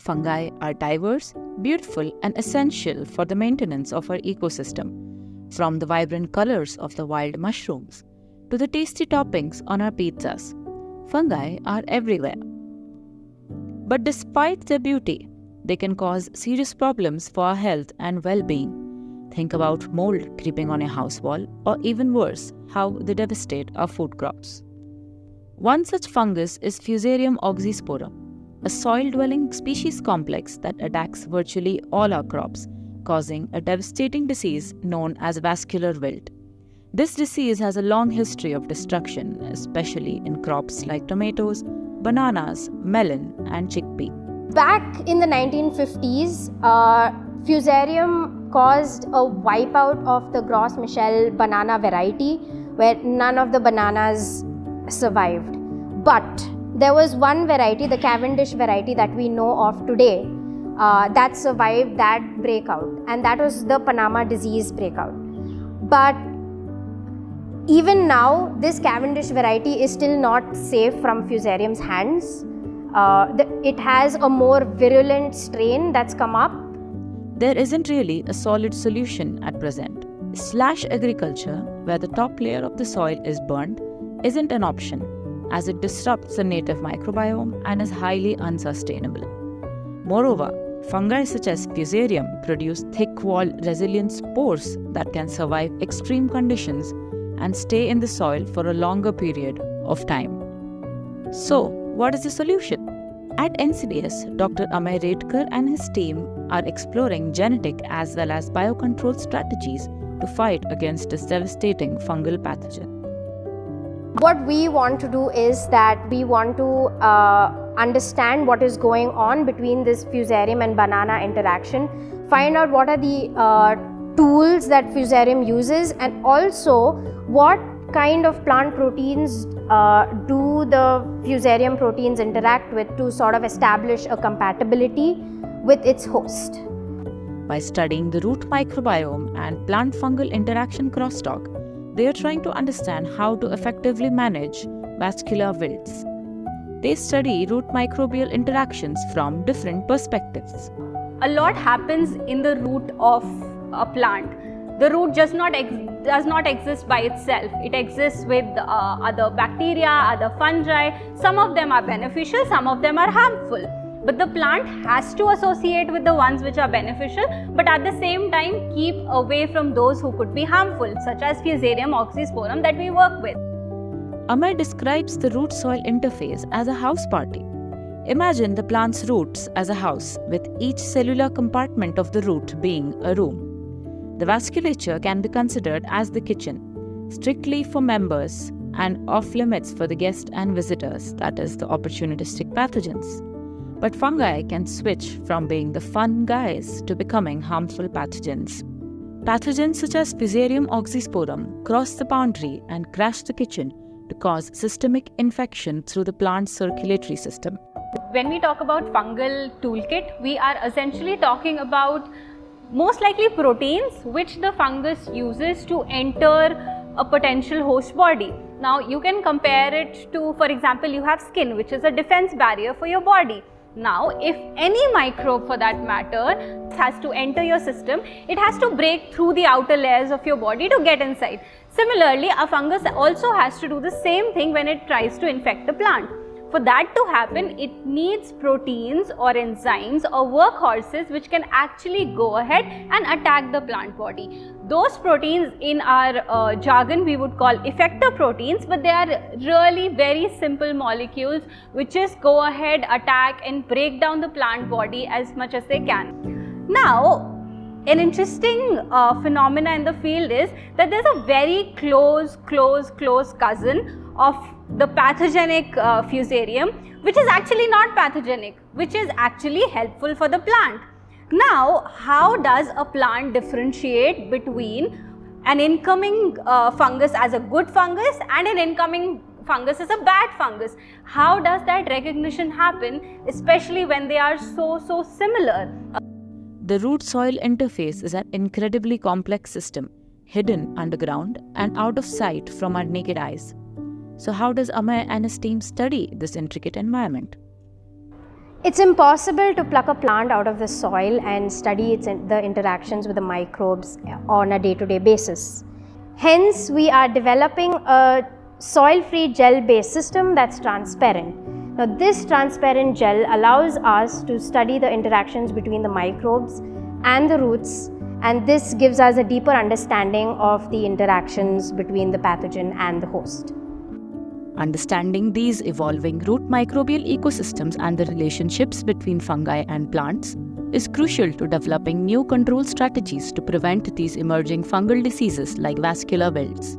fungi are diverse, beautiful, and essential for the maintenance of our ecosystem, from the vibrant colors of the wild mushrooms to the tasty toppings on our pizzas. Fungi are everywhere. But despite their beauty, they can cause serious problems for our health and well-being. Think about mold creeping on your house wall, or even worse, how they devastate our food crops. One such fungus is Fusarium oxysporum, a soil-dwelling species complex that attacks virtually all our crops, causing a devastating disease known as vascular wilt. This disease has a long history of destruction, especially in crops like tomatoes, bananas, melon, and chickpea. Back in the 1950s, Fusarium caused a wipeout of the Gros Michel banana variety, where none of the bananas survived. But there was one variety, the Cavendish variety that we know of today, that survived that breakout, and that was the Panama disease breakout. But even now, this Cavendish variety is still not safe from Fusarium's hands. It has a more virulent strain that's come up. There isn't really a solid solution at present. Slash agriculture, where the top layer of the soil is burned, isn't an option, as it disrupts the native microbiome and is highly unsustainable. Moreover, fungi such as Fusarium produce thick-walled resilient spores that can survive extreme conditions and stay in the soil for a longer period of time. So, what is the solution? At NCBS, Dr. Amey Redkar and his team are exploring genetic as well as biocontrol strategies to fight against this devastating fungal pathogen. What we want to do is that we want to understand what is going on between this Fusarium and banana interaction, find out what are the tools that Fusarium uses, and also what kind of plant proteins do the Fusarium proteins interact with to sort of establish a compatibility with its host. By studying the root microbiome and plant fungal interaction crosstalk, they are trying to understand how to effectively manage vascular wilts. They study root microbial interactions from different perspectives. A lot happens in the root of a plant. The root does not exist by itself. It exists with other bacteria, other fungi. Some of them are beneficial, some of them are harmful. But the plant has to associate with the ones which are beneficial, but at the same time keep away from those who could be harmful, such as Fusarium oxysporum that we work with. Amey describes the root-soil interface as a house party. Imagine the plant's roots as a house, with each cellular compartment of the root being a room. The vasculature can be considered as the kitchen, strictly for members and off-limits for the guests and visitors, that is, the opportunistic pathogens. But fungi can switch from being the fun guys to becoming harmful pathogens. Pathogens such as Fusarium oxysporum cross the boundary and crash the kitchen to cause systemic infection through the plant's circulatory system. When we talk about fungal toolkit, we are essentially talking about most likely proteins which the fungus uses to enter a potential host body. Now you can compare it to, for example, you have skin, which is a defense barrier for your body. Now, if any microbe for that matter has to enter your system, it has to break through the outer layers of your body to get inside. Similarly, a fungus also has to do the same thing when it tries to infect the plant. For that to happen, it needs proteins or enzymes or workhorses which can actually go ahead and attack the plant body. Those proteins in our jargon we would call effector proteins, but they are really very simple molecules which just go ahead, attack and break down the plant body as much as they can. Now, an interesting phenomena in the field is that there is a very close cousin of the pathogenic Fusarium, which is actually not pathogenic, which is actually helpful for the plant. Now, how does a plant differentiate between an incoming fungus as a good fungus and an incoming fungus as a bad fungus? How does that recognition happen, especially when they are so similar? The root-soil interface is an incredibly complex system, hidden underground and out of sight from our naked eyes. So how does Amey and his team study this intricate environment? It's impossible to pluck a plant out of the soil and study the interactions with the microbes on a day-to-day basis. Hence, we are developing a soil-free gel-based system that's transparent. Now, this transparent gel allows us to study the interactions between the microbes and the roots, and this gives us a deeper understanding of the interactions between the pathogen and the host. Understanding these evolving root microbial ecosystems and the relationships between fungi and plants is crucial to developing new control strategies to prevent these emerging fungal diseases like vascular wilts.